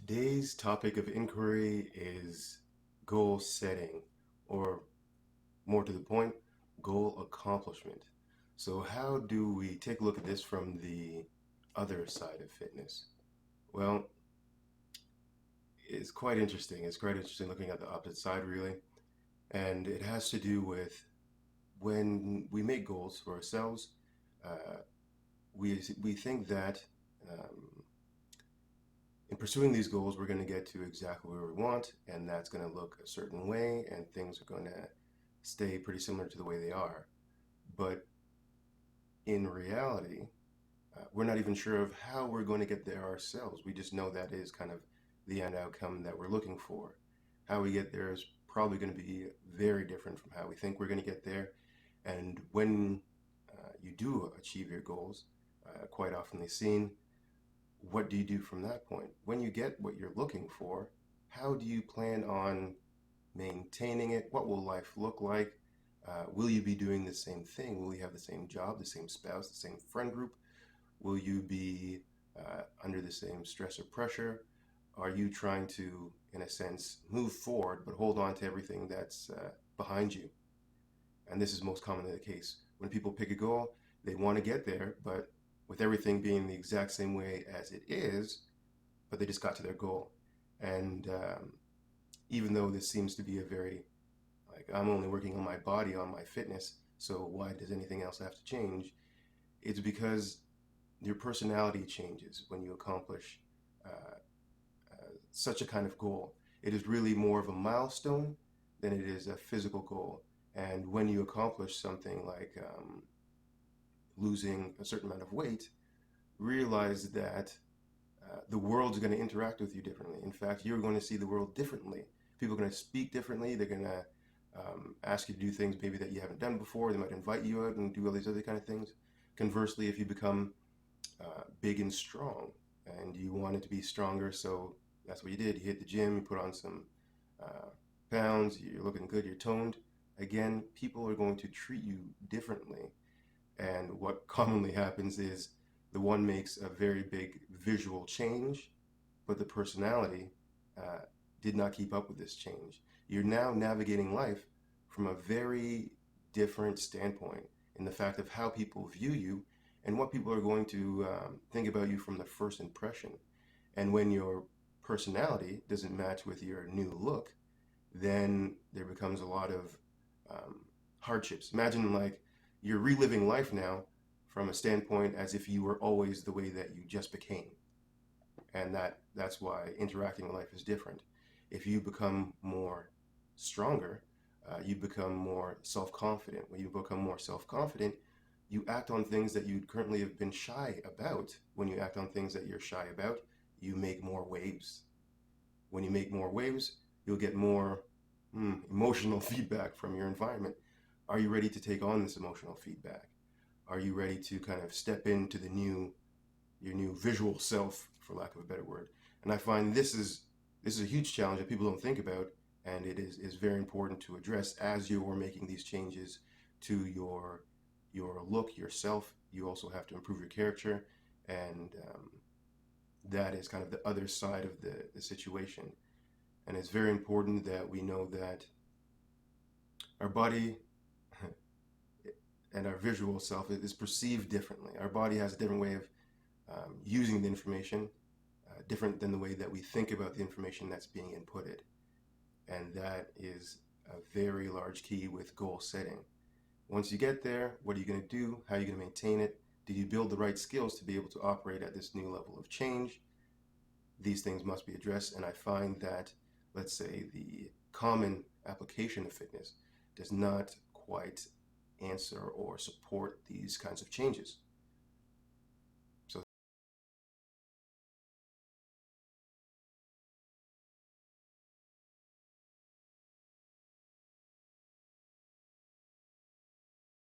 Today's topic of inquiry is goal setting, or more to the point, goal accomplishment. So, how do we take a look at this from the other side of fitness? Well, it's quite interesting. It's quite interesting looking at the opposite side, really. And it has to do with when we make goals for ourselves, uh, we think that um, in pursuing these goals, we're going to get to exactly where we want, and that's going to look a certain way, and things are going to stay pretty similar to the way they are. But in reality, we're not even sure of how we're going to get there ourselves. We just know that is kind of the end outcome that we're looking for. How we get there is probably going to be very different from how we think we're going to get there. And when you do achieve your goals, quite often seen, what do you do from that point? When you get what you're looking for, how do you plan on maintaining it? What will life look like? Will you be doing the same thing? Will you have the same job, the same spouse, the same friend group? Will you be under the same stress or pressure? Are you trying to, in a sense, move forward but hold on to everything that's behind you? And this is most commonly the case. When people pick a goal, they want to get there, but with everything being the exact same way as it is, but they just got to their goal. And even though this seems to be a very, like, I'm only working on my body, on my fitness, so why does anything else have to change? It's because your personality changes when you accomplish such a kind of goal. It is really more of a milestone than it is a physical goal. And when you accomplish something like losing a certain amount of weight, realize that the world's going to interact with you differently. In fact, you're going to see the world differently. People are going to speak differently. They're going to ask you to do things maybe that you haven't done before. They might invite you out and do all these other kind of things. Conversely, if you become big and strong and you wanted to be stronger, so that's what you did. You hit the gym, you put on some uh, pounds, you're looking good, you're toned. Again, people are going to treat you differently. And what commonly happens is the one makes a very big visual change, but the personality uh, did not keep up with this change. You're now navigating life from a very different standpoint in the fact of how people view you and what people are going to think about you from the first impression. And when your personality doesn't match with your new look, then there becomes a lot of um, hardships. Imagine like you're reliving life now from a standpoint as if you were always the way that you just became, and that's why interacting with life is different. If you become more stronger, you become more self-confident. When you become more self-confident, you act on things that you currently have been shy about. When you act on things that you're shy about, you make more waves. When you make more waves, you'll get more emotional feedback from your environment. Are you ready to take on this emotional feedback? Are you ready to kind of step into your new visual self, for lack of a better word? And I find this is a huge challenge that people don't think about, and it is very important to address as you are making these changes to your look, yourself. You also have to improve your character, and that is kind of the other side of the situation. And it's very important that we know that our body and our visual self is perceived differently. Our body has a different way of using the information, different than the way that we think about the information that's being inputted. And that is a very large key with goal setting. Once you get there, what are you going to do? How are you going to maintain it? Do you build the right skills to be able to operate at this new level of change? These things must be addressed. And I find that, let's say, the common application of fitness does not quite answer or support these kinds of changes.